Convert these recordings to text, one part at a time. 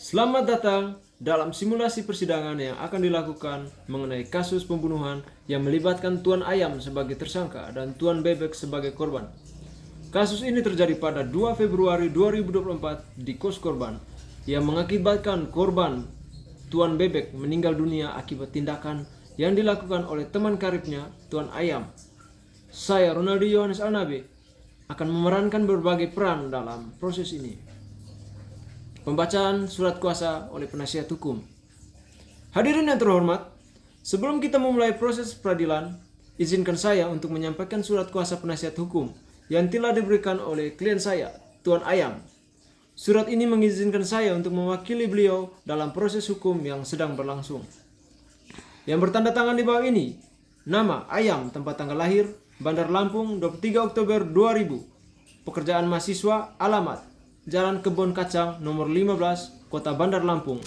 Selamat datang dalam simulasi persidangan yang akan dilakukan mengenai kasus pembunuhan yang melibatkan Tuan Ayam sebagai tersangka dan Tuan Bebek sebagai korban. Kasus ini terjadi pada 2 Februari 2024 di kos korban yang mengakibatkan korban Tuan Bebek meninggal dunia akibat tindakan yang dilakukan oleh teman karibnya Tuan Ayam. Saya Ronaldi Yohanes Alnabe akan memerankan berbagai peran dalam proses ini. Pembacaan surat kuasa oleh penasihat hukum. Hadirin yang terhormat, sebelum kita memulai proses peradilan, izinkan saya untuk menyampaikan surat kuasa penasihat hukum yang telah diberikan oleh klien saya, Tuan Ayam. Surat ini mengizinkan saya untuk mewakili beliau dalam proses hukum yang sedang berlangsung. Yang bertanda tangan di bawah ini, nama Ayam, tempat tanggal lahir, Bandar Lampung, 23 Oktober 2000. Pekerjaan mahasiswa, alamat Jalan Kebon Kacang nomor 15, Kota Bandar Lampung.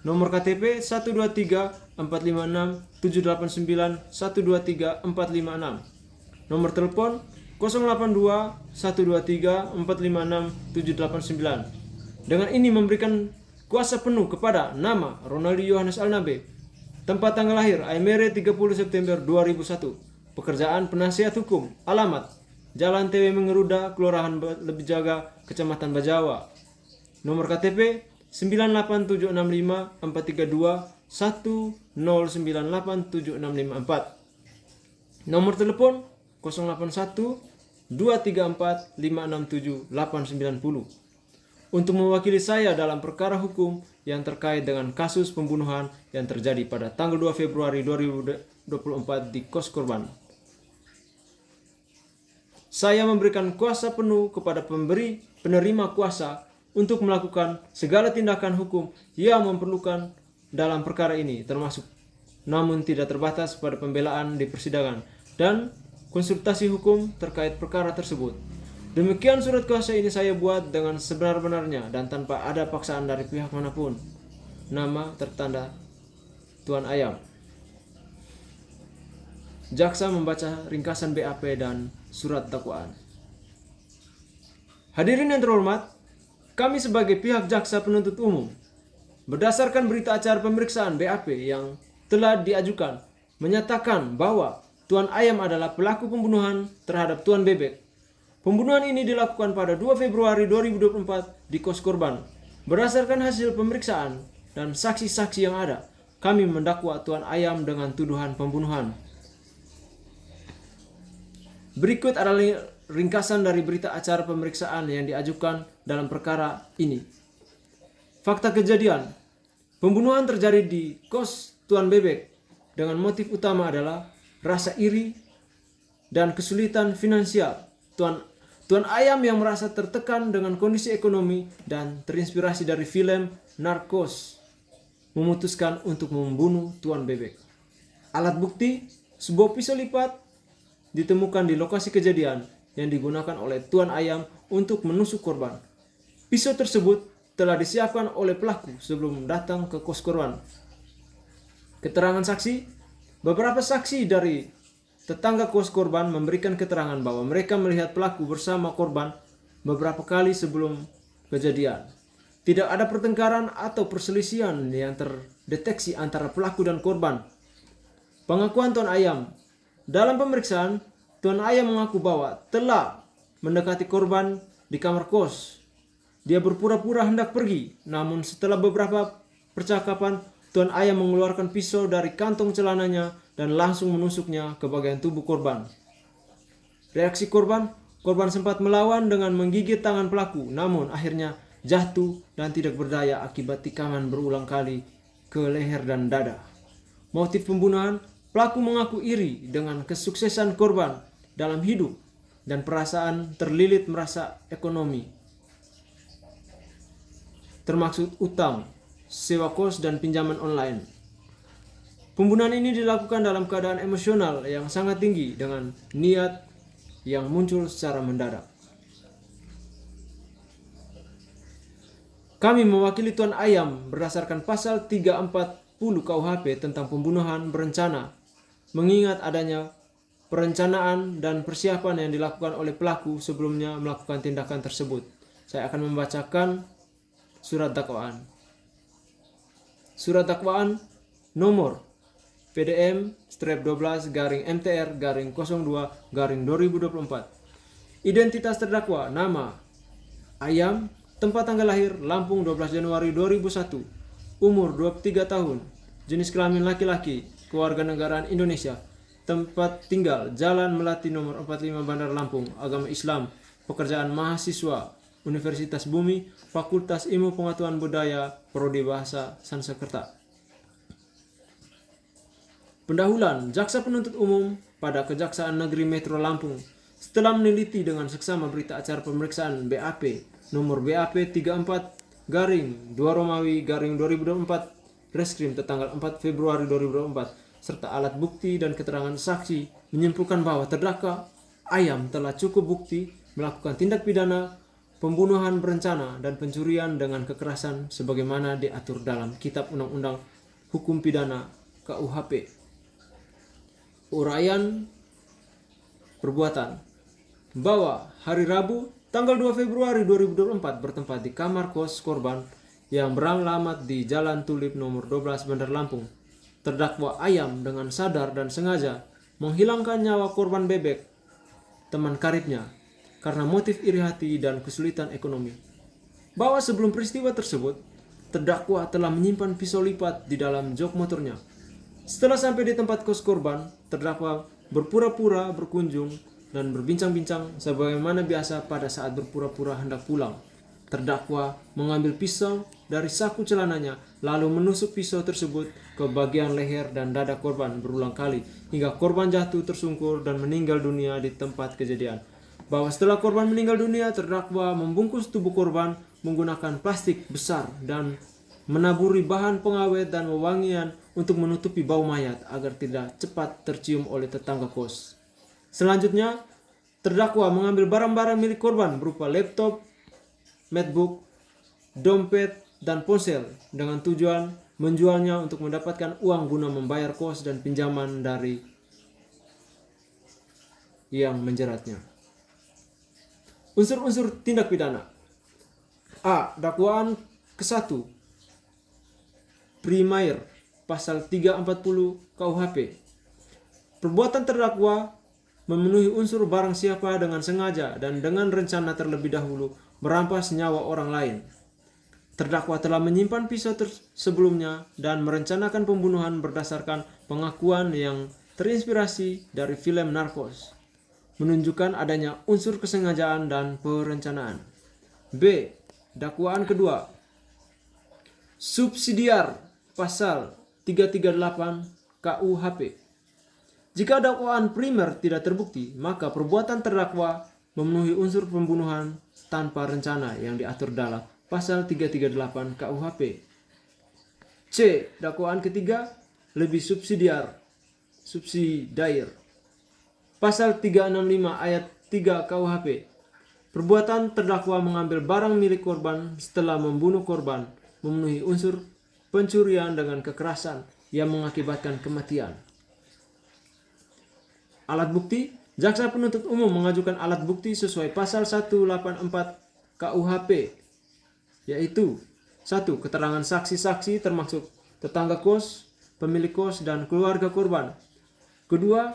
Nomor KTP 123 456 789 123 456. Nomor telepon 082 123 456 789. Dengan ini memberikan kuasa penuh kepada nama Ronaldi Yohanes Alnabe. Tempat tanggal lahir Aimere 30 September 2001. Pekerjaan penasihat hukum, alamat Jalan TW Mengeruda, Kelurahan Lebijaga, Kecamatan Bajawa. Nomor KTP 98765 432 1098 7654. Nomor telepon 081 234 567 890. Untuk mewakili saya dalam perkara hukum yang terkait dengan kasus pembunuhan yang terjadi pada tanggal 2 Februari 2024 di kos korban. Saya memberikan kuasa penuh kepada penerima kuasa untuk melakukan segala tindakan hukum yang memerlukan dalam perkara ini, termasuk namun tidak terbatas pada pembelaan di persidangan dan konsultasi hukum terkait perkara tersebut. Demikian surat kuasa ini saya buat dengan sebenar-benarnya dan tanpa ada paksaan dari pihak manapun. Nama tertanda Tuan Ayam. Jaksa membaca ringkasan BAP dan surat dakwaan. Hadirin yang terhormat, kami sebagai pihak jaksa penuntut umum, berdasarkan berita acara pemeriksaan BAP yang telah diajukan, menyatakan bahwa Tuan Ayam adalah pelaku pembunuhan terhadap Tuan Bebek. Pembunuhan ini dilakukan pada 2 Februari 2024 di kos korban. Berdasarkan hasil pemeriksaan dan saksi-saksi yang ada, kami mendakwa Tuan Ayam dengan tuduhan pembunuhan. Berikut adalah ringkasan dari berita acara pemeriksaan yang diajukan dalam perkara ini. Fakta kejadian. Pembunuhan terjadi di kos Tuan Bebek dengan motif utama adalah rasa iri dan kesulitan finansial. Tuan Ayam yang merasa tertekan dengan kondisi ekonomi dan terinspirasi dari film Narcos memutuskan untuk membunuh Tuan Bebek. Alat bukti, sebuah pisau lipat ditemukan di lokasi kejadian yang digunakan oleh Tuan Ayam untuk menusuk korban. Pisau tersebut telah disiapkan oleh pelaku sebelum datang ke kos korban. Keterangan saksi, beberapa saksi dari tetangga kos korban memberikan keterangan bahwa mereka melihat pelaku bersama korban beberapa kali sebelum kejadian. Tidak ada pertengkaran atau perselisihan yang terdeteksi antara pelaku dan korban. Pengakuan Tuan Ayam. Dalam pemeriksaan, Tuan Ayam mengaku bahwa telah mendekati korban di kamar kos. Dia berpura-pura hendak pergi, namun setelah beberapa percakapan, Tuan Ayam mengeluarkan pisau dari kantong celananya dan langsung menusuknya ke bagian tubuh korban. Reaksi korban sempat melawan dengan menggigit tangan pelaku, namun akhirnya jatuh dan tidak berdaya akibat tikaman berulang kali ke leher dan dada. Motif pembunuhan, pelaku mengaku iri dengan kesuksesan korban dalam hidup dan perasaan terlilit merasa ekonomi, termasuk utang, sewa kos, dan pinjaman online. Pembunuhan ini dilakukan dalam keadaan emosional yang sangat tinggi dengan niat yang muncul secara mendadak. Kami mewakili Tuan Ayam berdasarkan pasal 340 KUHP tentang pembunuhan berencana, mengingat adanya perencanaan dan persiapan yang dilakukan oleh pelaku sebelumnya melakukan tindakan tersebut. Saya akan membacakan surat dakwaan. Surat dakwaan nomor PDM strip 12 garing MTR garing 02 garing 2024. Identitas terdakwa: nama Ayam, tempat tanggal lahir Lampung 12 Januari 2001, umur 23 tahun, jenis kelamin laki-laki, kewarganegaraan Indonesia, tempat tinggal Jalan Melati nomor 45 Bandar Lampung, agama Islam, pekerjaan mahasiswa Universitas Bumi, Fakultas Ilmu Pengetahuan Budaya, Prodi Bahasa Sanskerta. Pendahuluan Jaksa Penuntut Umum pada Kejaksaan Negeri Metro Lampung setelah meneliti dengan seksama berita acara pemeriksaan BAP nomor BAP 34 garing 2 Romawi garing 2024 Reskrim tertanggal 4 Februari 2024 serta alat bukti dan keterangan saksi menyimpulkan bahwa terdakwa Ayam telah cukup bukti melakukan tindak pidana pembunuhan berencana dan pencurian dengan kekerasan sebagaimana diatur dalam Kitab Undang-Undang Hukum Pidana KUHP. Uraian perbuatan: bahwa hari Rabu tanggal 2 Februari 2024 bertempat di kamar kos korban yang beralamat di Jalan Tulip nomor 12 Bandar Lampung, terdakwa Ayam dengan sadar dan sengaja menghilangkan nyawa korban Bebek, teman karibnya, karena motif iri hati dan kesulitan ekonomi. Bahwa sebelum peristiwa tersebut, terdakwa telah menyimpan pisau lipat di dalam jok motornya. Setelah sampai di tempat kos korban, terdakwa berpura-pura berkunjung dan berbincang-bincang sebagaimana biasa pada saat berpura-pura hendak pulang. Terdakwa mengambil pisau dari saku celananya lalu menusuk pisau tersebut ke bagian leher dan dada korban berulang kali hingga korban jatuh tersungkur dan meninggal dunia di tempat kejadian. Bahwa setelah korban meninggal dunia, terdakwa membungkus tubuh korban menggunakan plastik besar dan menaburi bahan pengawet dan wewangian untuk menutupi bau mayat agar tidak cepat tercium oleh tetangga kos. Selanjutnya, terdakwa mengambil barang-barang milik korban berupa laptop, MacBook, dompet, dan ponsel dengan tujuan menjualnya untuk mendapatkan uang guna membayar kos dan pinjaman dari yang menjeratnya. Unsur-unsur tindak pidana: A. Dakwaan ke-1 Primair pasal 340 KUHP. Perbuatan terdakwa memenuhi unsur barang siapa dengan sengaja dan dengan rencana terlebih dahulu merampas nyawa orang lain. Terdakwa telah menyimpan pisau sebelumnya dan merencanakan pembunuhan berdasarkan pengakuan yang terinspirasi dari film Narcos, menunjukkan adanya unsur kesengajaan dan perencanaan. B. Dakwaan kedua subsidiar pasal 338 KUHP. Jika dakwaan primer tidak terbukti, maka perbuatan terdakwa memenuhi unsur pembunuhan tanpa rencana yang diatur dalam pasal 338 KUHP. C. Dakwaan ketiga lebih subsidiar pasal 365 ayat 3 KUHP. Perbuatan terdakwa mengambil barang milik korban setelah membunuh korban memenuhi unsur pencurian dengan kekerasan yang mengakibatkan kematian. Alat bukti: Jaksa Penuntut Umum mengajukan alat bukti sesuai pasal 184 KUHP, yaitu 1. Keterangan saksi-saksi termasuk tetangga kos, pemilik kos, dan keluarga korban. Kedua,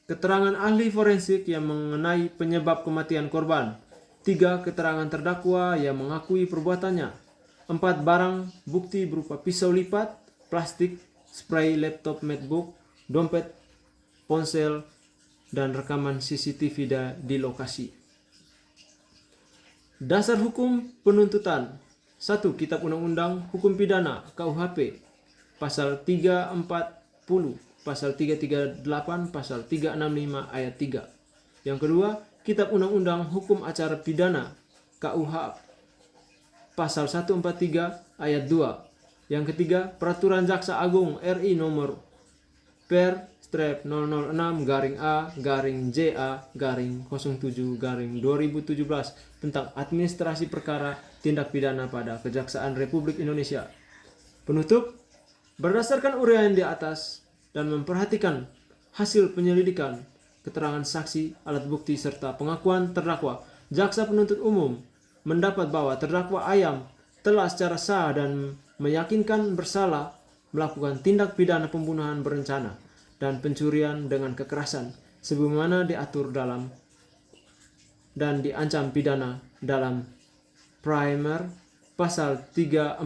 keterangan ahli forensik yang mengenai penyebab kematian korban. 3. Keterangan terdakwa yang mengakui perbuatannya. 4. Barang bukti berupa pisau lipat, plastik, spray, laptop, MacBook, dompet, ponsel, dan rekaman CCTV di lokasi. Dasar hukum penuntutan: 1. Kitab Undang-Undang Hukum Pidana KUHP pasal 340, pasal 338, pasal 365 ayat 3. Yang kedua, Kitab Undang-Undang Hukum Acara Pidana KUHP pasal 143 ayat 2. Yang ketiga, Peraturan Jaksa Agung RI nomor Per/006-JA/07/2017 tentang administrasi perkara tindak pidana pada Kejaksaan Republik Indonesia. Penutup: berdasarkan uraian di atas dan memperhatikan hasil penyelidikan, keterangan saksi, alat bukti, serta pengakuan terdakwa, Jaksa Penuntut Umum mendapat bahwa terdakwa Ayam telah secara sah dan meyakinkan bersalah melakukan tindak pidana pembunuhan berencana dan pencurian dengan kekerasan sebagaimana diatur dalam dan diancam pidana dalam Primer pasal 340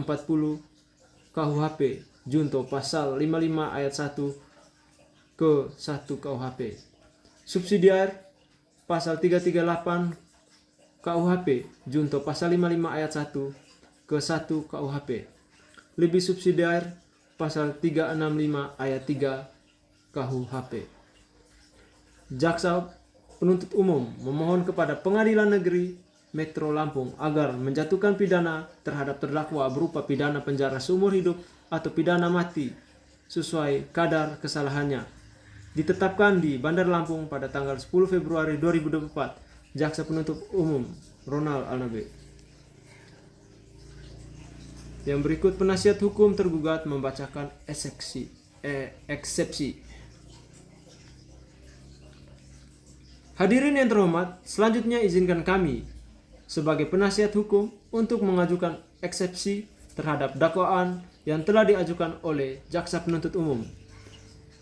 KUHP junto pasal 55 ayat 1 ke 1 KUHP. Subsidiar pasal 338 KUHP junto pasal 55 ayat 1 ke 1 KUHP. Lebih subsidiar pasal 365 ayat 3 KUHP. Jaksa penuntut umum memohon kepada Pengadilan Negeri Metro Lampung agar menjatuhkan pidana terhadap terdakwa berupa pidana penjara seumur hidup atau pidana mati sesuai kadar kesalahannya. Ditetapkan di Bandar Lampung pada tanggal 10 Februari 2024. Jaksa penuntut umum Ronald Alnabe. Yang berikut penasihat hukum tergugat membacakan eksepsi. Hadirin yang terhormat, selanjutnya izinkan kami sebagai penasihat hukum untuk mengajukan eksepsi terhadap dakwaan yang telah diajukan oleh jaksa penuntut umum.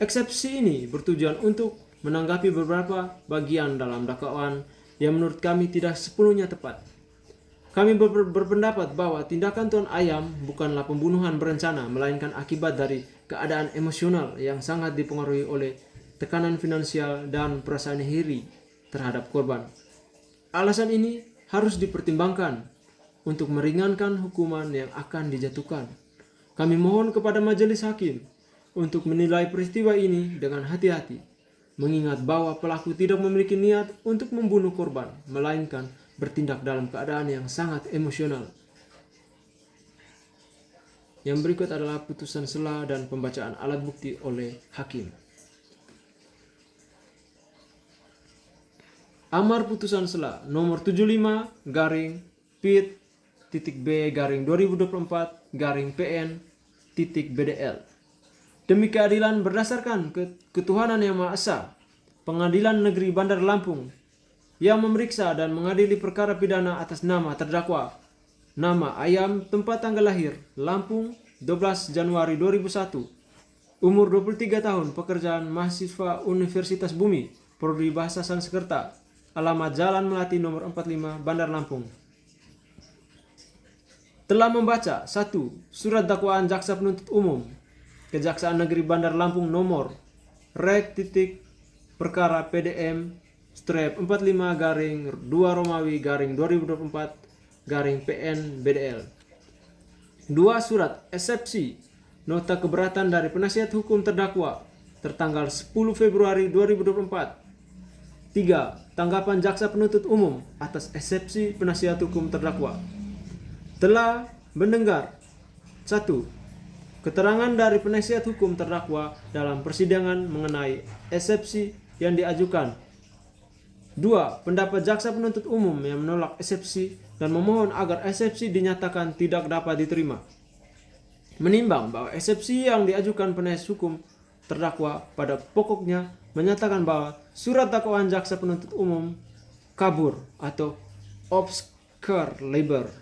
Eksepsi ini bertujuan untuk menanggapi beberapa bagian dalam dakwaan yang menurut kami tidak sepenuhnya tepat. Kami berpendapat bahwa tindakan Tuan Ayam bukanlah pembunuhan berencana, melainkan akibat dari keadaan emosional yang sangat dipengaruhi oleh tekanan finansial dan perasaan iri terhadap korban. Alasan ini harus dipertimbangkan untuk meringankan hukuman yang akan dijatuhkan. Kami mohon kepada majelis hakim untuk menilai peristiwa ini dengan hati-hati, mengingat bahwa pelaku tidak memiliki niat untuk membunuh korban, melainkan bertindak dalam keadaan yang sangat emosional. Yang berikut adalah putusan sela dan pembacaan alat bukti oleh hakim. Amar putusan sela nomor 75-P-B-2024-PN-BDL. Demi keadilan berdasarkan ketuhanan yang Maha Esa, Pengadilan Negeri Bandar Lampung yang memeriksa dan mengadili perkara pidana atas nama terdakwa, nama Ayam, tempat tanggal lahir Lampung 12 Januari 2001, umur 23 tahun, pekerjaan mahasiswa Universitas Bumi, prodi Bahasa Sanskerta, alamat Jalan Melati nomor 45 Bandar Lampung. Telah membaca 1. Surat dakwaan jaksa penuntut umum Kejaksaan Negeri Bandar Lampung nomor Rek titik perkara PDM strap 45-2 Romawi 2024 PN BDL. 2. Surat eksepsi nota keberatan dari penasihat hukum terdakwa tertanggal 10 Februari 2024. 3. Tanggapan jaksa penuntut umum atas eksepsi penasihat hukum terdakwa. Telah mendengar 1. Keterangan dari penasihat hukum terdakwa dalam persidangan mengenai eksepsi yang diajukan. 2. Pendapat jaksa penuntut umum yang menolak eksepsi dan memohon agar eksepsi dinyatakan tidak dapat diterima. Menimbang bahwa eksepsi yang diajukan penasihat hukum terdakwa pada pokoknya menyatakan bahwa surat dakwaan jaksa penuntut umum kabur atau obscure labor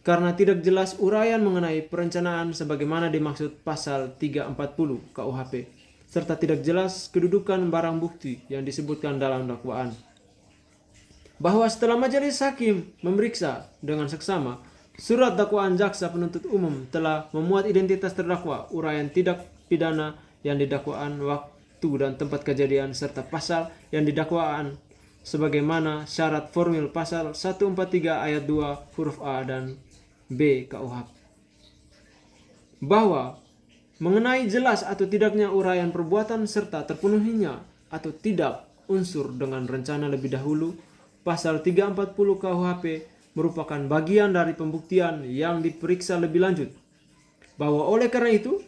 karena tidak jelas uraian mengenai perencanaan sebagaimana dimaksud pasal 340 KUHP serta tidak jelas kedudukan barang bukti yang disebutkan dalam dakwaan. Bahwa setelah majelis hakim memeriksa dengan seksama, surat dakwaan jaksa penuntut umum telah memuat identitas terdakwa, uraian tindak pidana yang didakwaan, waktu dan tempat kejadian serta pasal yang didakwaan sebagaimana syarat formil pasal 143 ayat 2 huruf A dan B KUHP. Bahwa mengenai jelas atau tidaknya uraian perbuatan serta terpenuhinya atau tidak unsur dengan rencana lebih dahulu, pasal 340 KUHP merupakan bagian dari pembuktian yang diperiksa lebih lanjut. Bahwa oleh karena itu,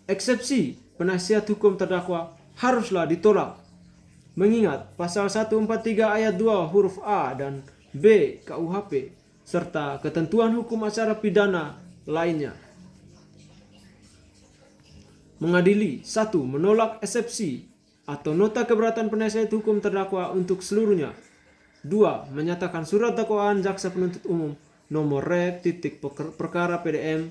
eksepsi penasihat hukum terdakwa haruslah ditolak, mengingat pasal 143 ayat 2 huruf A dan B KUHP serta ketentuan hukum acara pidana lainnya. Mengadili 1. Menolak eksepsi atau nota keberatan penasihat hukum terdakwa untuk seluruhnya. 2. Menyatakan surat dakwaan jaksa penuntut umum nomor rek titik perkara PDM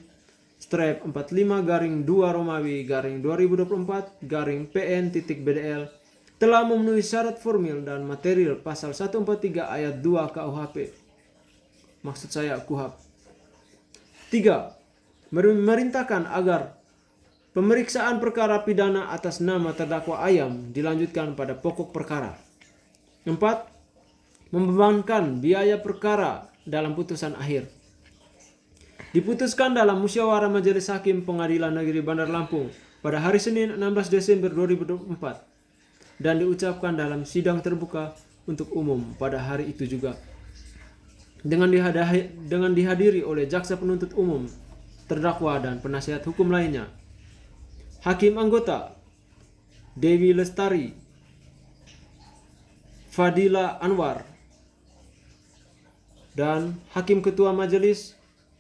strap 45 2 Romawi 2024 PN titik BDL telah memenuhi syarat formil dan material pasal 143 ayat 2 KUHP. Maksud saya KUHP. 3. Memerintahkan agar pemeriksaan perkara pidana atas nama terdakwa Ayam dilanjutkan pada pokok perkara. 4. Membebankan biaya perkara dalam putusan akhir. Diputuskan dalam musyawarah Majelis Hakim Pengadilan Negeri Bandar Lampung pada hari Senin 16 Desember 2024 dan diucapkan dalam sidang terbuka untuk umum pada hari itu juga. Dengan dihadiri oleh jaksa penuntut umum, terdakwa dan penasihat hukum lainnya. Hakim anggota Dewi Lestari, Fadila Anwar, dan Hakim Ketua Majelis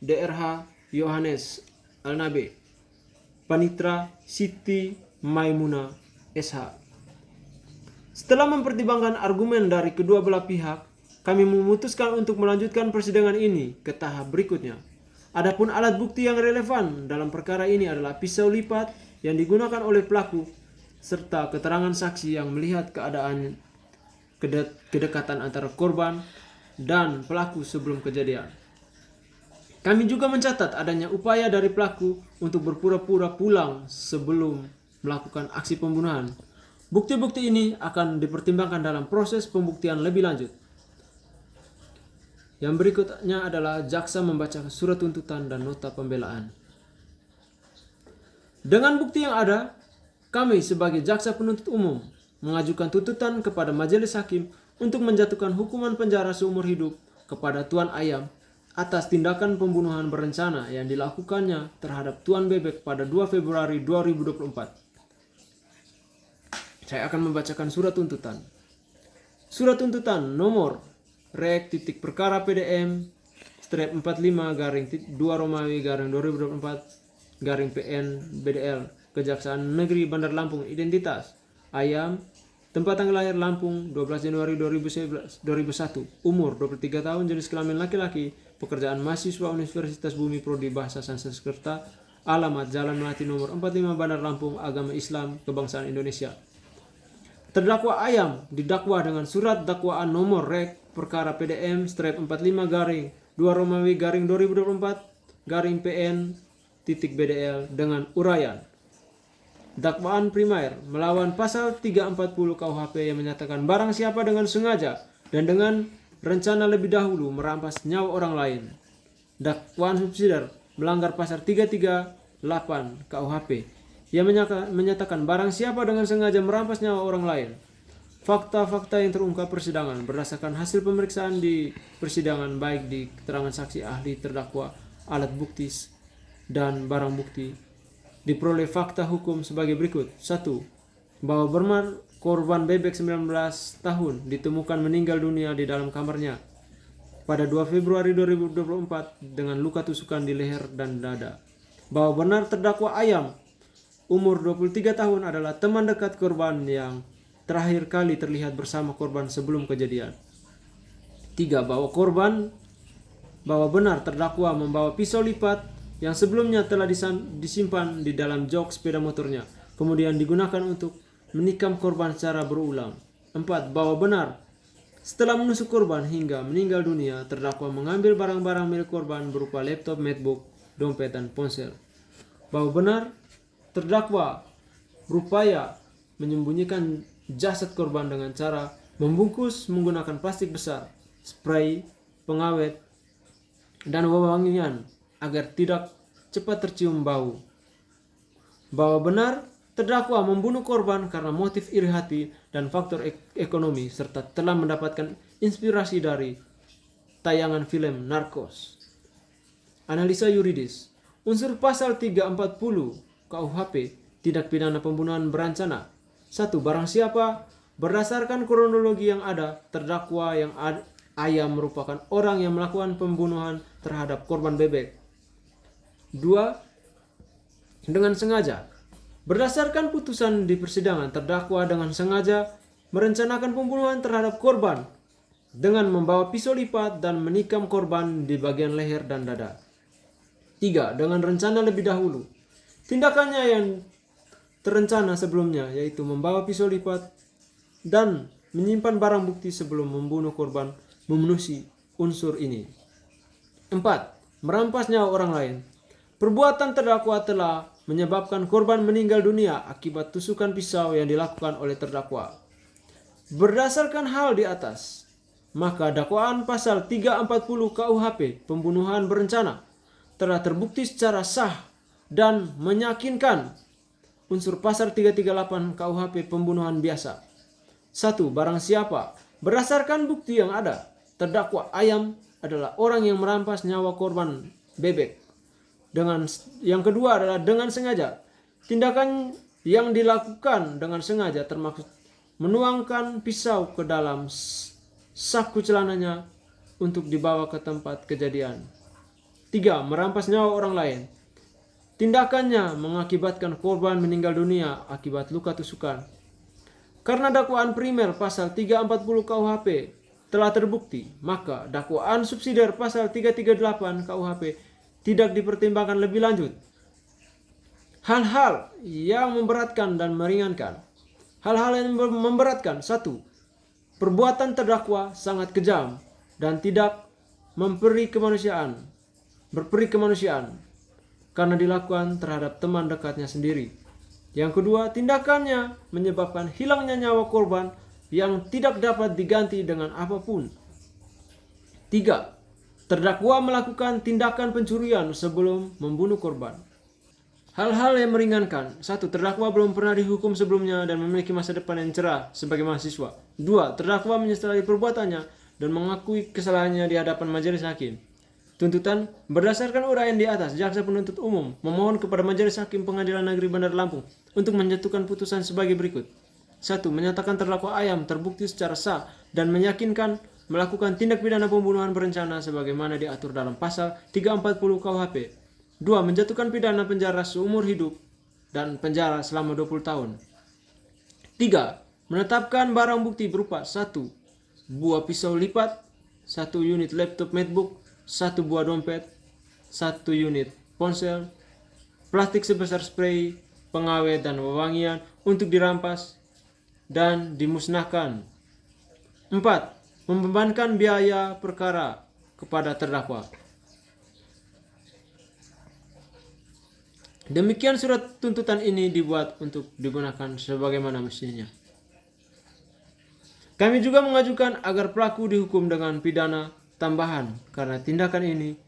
DRH Yohanes Alnabe, Panitra Siti Maimuna SH. Setelah mempertimbangkan argumen dari kedua belah pihak, kami memutuskan untuk melanjutkan persidangan ini ke tahap berikutnya. Adapun alat bukti yang relevan dalam perkara ini adalah pisau lipat yang digunakan oleh pelaku serta keterangan saksi yang melihat keadaan kedekatan antara korban dan pelaku sebelum kejadian. Kami juga mencatat adanya upaya dari pelaku untuk berpura-pura pulang sebelum melakukan aksi pembunuhan. Bukti-bukti ini akan dipertimbangkan dalam proses pembuktian lebih lanjut. Yang berikutnya adalah jaksa membacakan surat tuntutan dan nota pembelaan. Dengan bukti yang ada, kami sebagai jaksa penuntut umum mengajukan tuntutan kepada majelis hakim untuk menjatuhkan hukuman penjara seumur hidup kepada Tuan Ayam atas tindakan pembunuhan berencana yang dilakukannya terhadap Tuan Bebek pada 2 Februari 2024. Saya akan membacakan surat tuntutan. Surat tuntutan nomor rek titik perkara PDM strap 45 2 Romawi 2024 PN BDL Kejaksaan Negeri Bandar Lampung. Identitas Ayam, tempat tanggal lahir Lampung 12 Januari 2001, umur 23 tahun, jenis kelamin laki-laki, pekerjaan mahasiswa Universitas Bumi Prodi Bahasa Sanskerta, alamat Jalan Melati nomor 45 Bandar Lampung, agama Islam, kebangsaan Indonesia. Terdakwa Ayam didakwa dengan surat dakwaan nomor rek perkara PDM strap 45 2 Romawi 2024 PN titik BDL dengan uraian. Dakwaan primer melawan pasal 340 KUHP yang menyatakan barang siapa dengan sengaja dan dengan rencana lebih dahulu merampas nyawa orang lain. Dakwaan subsidiar melanggar pasal 338 KUHP yang menyatakan barang siapa dengan sengaja merampas nyawa orang lain. Fakta-fakta yang terungkap persidangan berdasarkan hasil pemeriksaan di persidangan baik di keterangan saksi ahli terdakwa, alat bukti dan barang bukti diperoleh fakta hukum sebagai berikut. 1. Bahwa Bermar korban Bebek 19 tahun ditemukan meninggal dunia di dalam kamarnya pada 2 Februari 2024 dengan luka tusukan di leher dan dada. Bahwa benar terdakwa Ayam umur 23 tahun adalah teman dekat korban yang terakhir kali terlihat bersama korban sebelum kejadian. 3. Bahwa benar terdakwa membawa pisau lipat yang sebelumnya telah disimpan di dalam jok sepeda motornya, kemudian digunakan untuk menikam korban secara berulang. 4. Bahwa benar setelah menusuk korban hingga meninggal dunia, terdakwa mengambil barang-barang milik korban berupa laptop, MacBook, dompet, dan ponsel. Bahwa benar terdakwa berupaya menyembunyikan jasad korban dengan cara membungkus menggunakan plastik besar, spray, pengawet, dan wewangian agar tidak cepat tercium bau. Bahwa benar terdakwa membunuh korban karena motif iri hati dan faktor ekonomi serta telah mendapatkan inspirasi dari tayangan film Narcos. Analisa yuridis. Unsur pasal 340 KUHP tindak pidana pembunuhan berencana. 1. Barang siapa berdasarkan kronologi yang ada, terdakwa yang Ayam merupakan orang yang melakukan pembunuhan terhadap korban Bebek. 2. Dengan sengaja. Berdasarkan putusan di persidangan, terdakwa dengan sengaja merencanakan pembunuhan terhadap korban dengan membawa pisau lipat dan menikam korban di bagian leher dan dada. 3. Dengan rencana lebih dahulu. Tindakannya yang terencana sebelumnya yaitu membawa pisau lipat dan menyimpan barang bukti sebelum membunuh korban memenuhi unsur ini. 4. Merampas nyawa orang lain. Perbuatan terdakwa telah menyebabkan korban meninggal dunia akibat tusukan pisau yang dilakukan oleh terdakwa. Berdasarkan hal di atas, maka dakwaan pasal 340 KUHP pembunuhan berencana telah terbukti secara sah dan meyakinkan unsur pasal 338 KUHP pembunuhan biasa. 1. Barang siapa berdasarkan bukti yang ada, terdakwa Ayam adalah orang yang merampas nyawa korban bebek. Yang kedua adalah dengan sengaja. Tindakan yang dilakukan dengan sengaja termaksud menuangkan pisau ke dalam saku celananya untuk dibawa ke tempat kejadian. 3. Merampas nyawa orang lain. Tindakannya mengakibatkan korban meninggal dunia akibat luka tusukan. Karena dakwaan primer pasal 340 KUHP telah terbukti, maka dakwaan subsidiar pasal 338 KUHP tidak dipertimbangkan lebih lanjut. Hal-hal yang memberatkan dan meringankan. Hal-hal yang memberatkan. 1. Perbuatan terdakwa sangat kejam dan tidak berperi kemanusiaan karena dilakukan terhadap teman dekatnya sendiri. Yang kedua, tindakannya menyebabkan hilangnya nyawa korban yang tidak dapat diganti dengan apapun. 3. Terdakwa melakukan tindakan pencurian sebelum membunuh korban. Hal-hal yang meringankan. 1. Terdakwa belum pernah dihukum sebelumnya dan memiliki masa depan yang cerah sebagai mahasiswa. 2. Terdakwa menyesali perbuatannya dan mengakui kesalahannya di hadapan majelis hakim. Tuntutan berdasarkan uraian di atas, jaksa penuntut umum memohon kepada Majelis Hakim Pengadilan Negeri Bandar Lampung untuk menjatuhkan putusan sebagai berikut. 1. Menyatakan terdakwa Ayam terbukti secara sah dan meyakinkan melakukan tindak pidana pembunuhan berencana sebagaimana diatur dalam pasal 340 KUHP. 2. Menjatuhkan pidana penjara seumur hidup dan penjara selama 20 tahun. 3. Menetapkan barang bukti berupa 1. Buah pisau lipat, 1 unit laptop MacBook, 1 buah dompet, 1 unit ponsel, plastik sebesar spray, pengawet dan wewangian untuk dirampas dan dimusnahkan. 4. Membebankan biaya perkara kepada terdakwa. Demikian surat tuntutan ini dibuat untuk digunakan sebagaimana mestinya. Kami juga mengajukan agar pelaku dihukum dengan pidana tambahan karena tindakan ini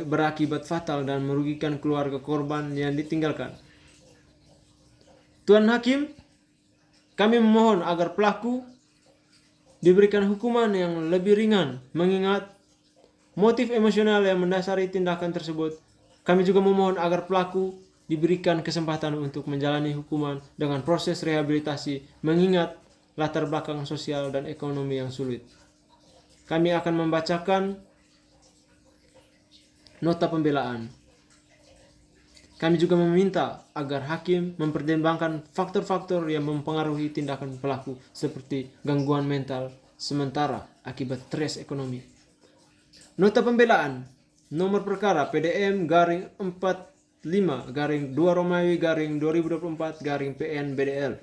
berakibat fatal dan merugikan keluarga korban yang ditinggalkan. Tuan Hakim, kami memohon agar pelaku diberikan hukuman yang lebih ringan mengingat motif emosional yang mendasari tindakan tersebut. Kami juga memohon agar pelaku diberikan kesempatan untuk menjalani hukuman dengan proses rehabilitasi mengingat latar belakang sosial dan ekonomi yang sulit. Kami akan membacakan nota pembelaan. Kami juga meminta agar hakim mempertimbangkan faktor-faktor yang mempengaruhi tindakan pelaku seperti gangguan mental sementara akibat stres ekonomi. Nota pembelaan nomor perkara PDM garing 45 garing 2 Romawi garing 2024 garing PN BDL.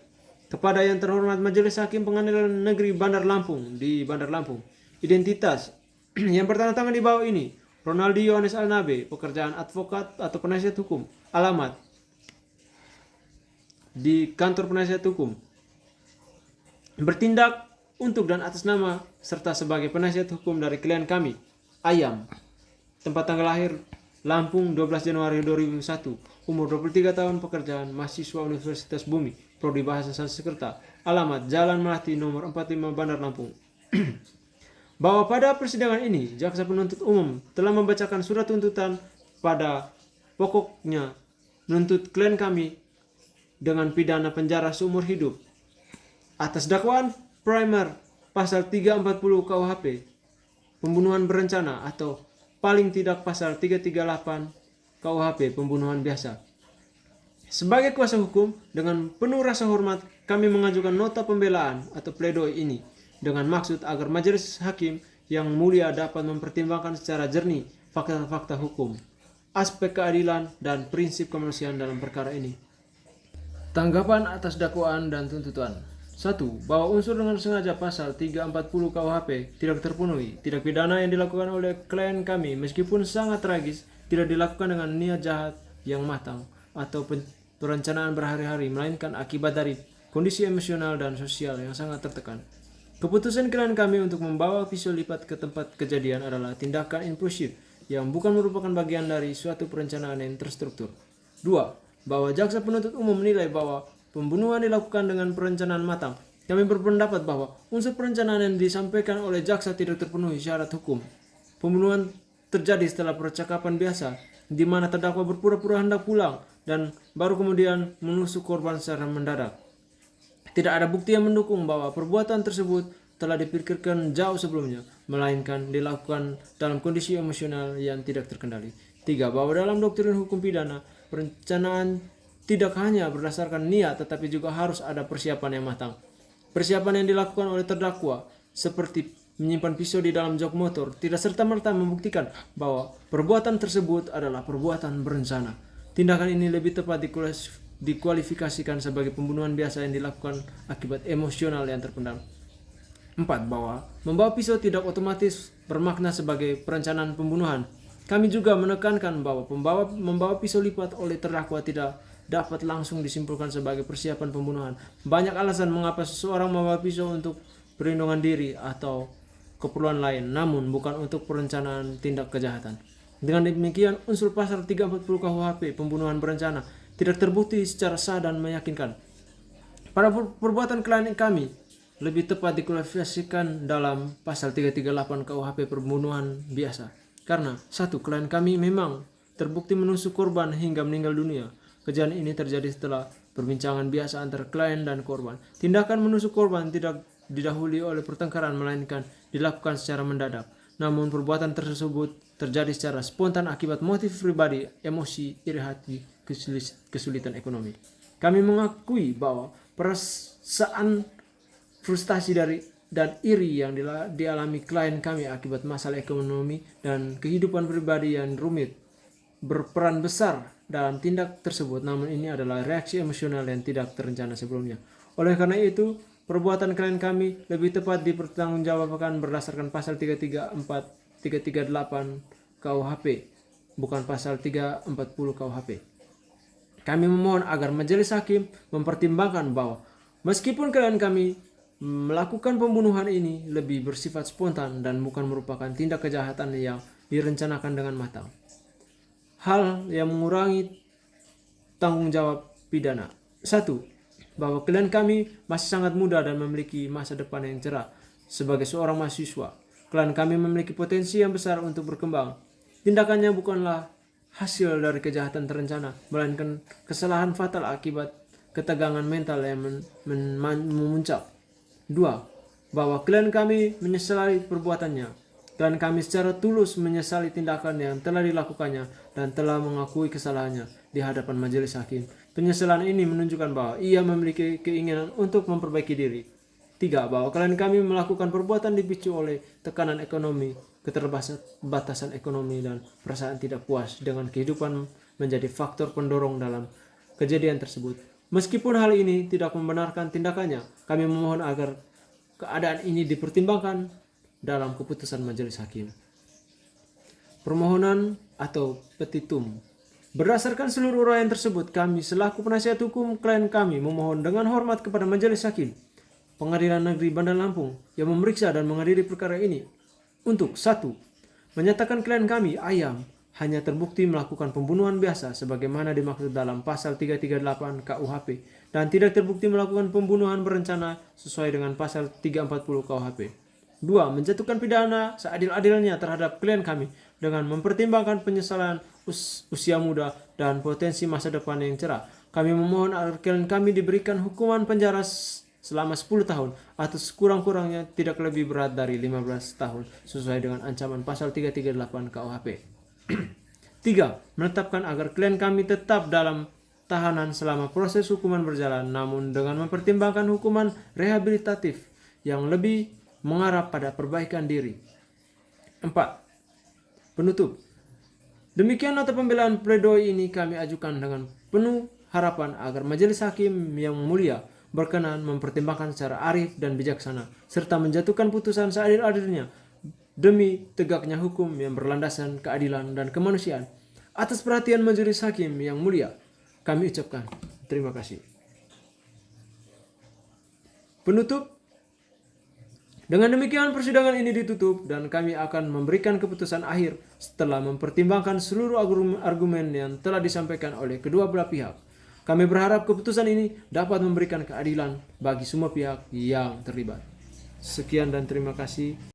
Kepada yang terhormat Majelis Hakim Pengadilan Negeri Bandar Lampung di Bandar Lampung. Identitas yang bertanda tangan di bawah ini, Ronaldi Yohanes Alnabe, pekerjaan advokat atau penasihat hukum. Alamat di kantor penasihat hukum. Bertindak untuk dan atas nama serta sebagai penasihat hukum dari klien kami, Ayam. Tempat tanggal lahir Lampung 12 Januari 2001. Umur 23 tahun, pekerjaan mahasiswa Universitas Bumi, prodi Bahasa Sanskerta. Alamat Jalan Melati nomor 45 Bandar Lampung. Bahwa pada persidangan ini, jaksa penuntut umum telah membacakan surat tuntutan pada pokoknya menuntut klien kami dengan pidana penjara seumur hidup atas dakwaan primer pasal 340 KUHP pembunuhan berencana atau paling tidak pasal 338 KUHP pembunuhan biasa. Sebagai kuasa hukum, dengan penuh rasa hormat kami mengajukan nota pembelaan atau pledoi ini dengan maksud agar majelis hakim yang mulia dapat mempertimbangkan secara jernih fakta-fakta hukum, aspek keadilan, dan prinsip kemanusiaan dalam perkara ini. Tanggapan atas dakwaan dan tuntutan. 1. Bahwa unsur dengan sengaja pasal 340 KUHP tidak terpenuhi. Tindak pidana yang dilakukan oleh klien kami meskipun sangat tragis tidak dilakukan dengan niat jahat yang matang atau perencanaan berhari-hari, melainkan akibat dari kondisi emosional dan sosial yang sangat tertekan. Keputusan klien kami untuk membawa pisau lipat ke tempat kejadian adalah tindakan impulsif yang bukan merupakan bagian dari suatu perencanaan yang terstruktur. 2. Bahwa jaksa penuntut umum menilai bahwa pembunuhan dilakukan dengan perencanaan matang. Kami berpendapat bahwa unsur perencanaan yang disampaikan oleh jaksa tidak terpenuhi syarat hukum. Pembunuhan terjadi setelah percakapan biasa, di mana terdakwa berpura-pura hendak pulang dan baru kemudian menusuk korban secara mendadak. Tidak ada bukti yang mendukung bahwa perbuatan tersebut telah dipikirkan jauh sebelumnya, melainkan dilakukan dalam kondisi emosional yang tidak terkendali. 3. Bahwa dalam doktrin hukum pidana, perencanaan tidak hanya berdasarkan niat tetapi juga harus ada persiapan yang matang. Persiapan yang dilakukan oleh terdakwa seperti menyimpan pisau di dalam jok motor tidak serta-merta membuktikan bahwa perbuatan tersebut adalah perbuatan berencana. Tindakan ini lebih tepat dikualifikasikan sebagai pembunuhan biasa yang dilakukan akibat emosional yang terpendam. 4. Bahwa membawa pisau tidak otomatis bermakna sebagai perencanaan pembunuhan. Kami juga menekankan bahwa membawa pisau lipat oleh terdakwa tidak dapat langsung disimpulkan sebagai persiapan pembunuhan. Banyak alasan mengapa seseorang membawa pisau untuk perlindungan diri atau keperluan lain, namun bukan untuk perencanaan tindak kejahatan. Dengan demikian, unsur pasal 340 KUHP pembunuhan berencana tidak terbukti secara sah dan meyakinkan. Pada perbuatan klien kami lebih tepat dikualifikasikan dalam pasal 338 KUHP pembunuhan biasa. Karena 1. Klien kami memang terbukti menusuk korban hingga meninggal dunia. Kejadian ini terjadi setelah perbincangan biasa antara klien dan korban. Tindakan menusuk korban tidak didahului oleh pertengkaran, melainkan dilakukan secara mendadak. Namun perbuatan tersebut terjadi secara spontan akibat motif pribadi, emosi, iri hati, kesulitan ekonomi. Kami mengakui bahwa perasaan frustasi dan iri yang dialami klien kami akibat masalah ekonomi dan kehidupan pribadi yang rumit berperan besar dalam tindak tersebut, namun ini adalah reaksi emosional yang tidak terencana sebelumnya. Oleh karena itu, perbuatan klien kami lebih tepat dipertanggungjawabkan berdasarkan pasal 338 KUHP, bukan pasal 340 KUHP. Kami memohon agar majelis hakim mempertimbangkan bahwa meskipun klien kami melakukan pembunuhan ini lebih bersifat spontan dan bukan merupakan tindak kejahatan yang direncanakan dengan matang, hal yang mengurangi tanggung jawab pidana. 1. Bahwa klien kami masih sangat muda dan memiliki masa depan yang cerah. Sebagai seorang mahasiswa, klien kami memiliki potensi yang besar untuk berkembang. Tindakannya bukanlah hasil dari kejahatan terencana, melainkan kesalahan fatal akibat ketegangan mental yang memuncak. 2. Bahwa klien kami menyesali perbuatannya. Klien kami secara tulus menyesali tindakan yang telah dilakukannya dan telah mengakui kesalahannya di hadapan majelis hakim. Penyesalan ini menunjukkan bahwa ia memiliki keinginan untuk memperbaiki diri. 3. Bahwa klien kami melakukan perbuatan dipicu oleh tekanan ekonomi, keterbatasan ekonomi, dan perasaan tidak puas dengan kehidupan menjadi faktor pendorong dalam kejadian tersebut. Meskipun hal ini tidak membenarkan tindakannya, kami memohon agar keadaan ini dipertimbangkan dalam keputusan majelis hakim. Permohonan atau petitum. Berdasarkan seluruh uraian tersebut, kami selaku penasihat hukum klien kami memohon dengan hormat kepada majelis hakim Pengadilan Negeri Bandar Lampung yang memeriksa dan mengadili perkara ini untuk 1. Menyatakan klien kami Ayam hanya terbukti melakukan pembunuhan biasa sebagaimana dimaksud dalam pasal 338 KUHP dan tidak terbukti melakukan pembunuhan berencana sesuai dengan pasal 340 KUHP. 2. Menjatuhkan pidana seadil-adilnya terhadap klien kami dengan mempertimbangkan penyesalan usia muda dan potensi masa depan yang cerah. Kami memohon agar klien kami diberikan hukuman penjara selama 10 tahun atau sekurang-kurangnya tidak lebih berat dari 15 tahun sesuai dengan ancaman pasal 338 KUHP. 3. Menetapkan agar klien kami tetap dalam tahanan selama proses hukuman berjalan, namun dengan mempertimbangkan hukuman rehabilitatif yang lebih mengarah pada perbaikan diri. 4. Penutup. Demikian nota pembelaan pledoi ini kami ajukan dengan penuh harapan agar majelis hakim yang mulia berkenan mempertimbangkan secara arif dan bijaksana serta menjatuhkan putusan seadil-adilnya demi tegaknya hukum yang berlandasan keadilan dan kemanusiaan. Atas perhatian majelis hakim yang mulia, kami ucapkan terima kasih. Penutup. Dengan demikian persidangan ini ditutup dan kami akan memberikan keputusan akhir setelah mempertimbangkan seluruh argumen yang telah disampaikan oleh kedua belah pihak. Kami berharap keputusan ini dapat memberikan keadilan bagi semua pihak yang terlibat. Sekian dan terima kasih.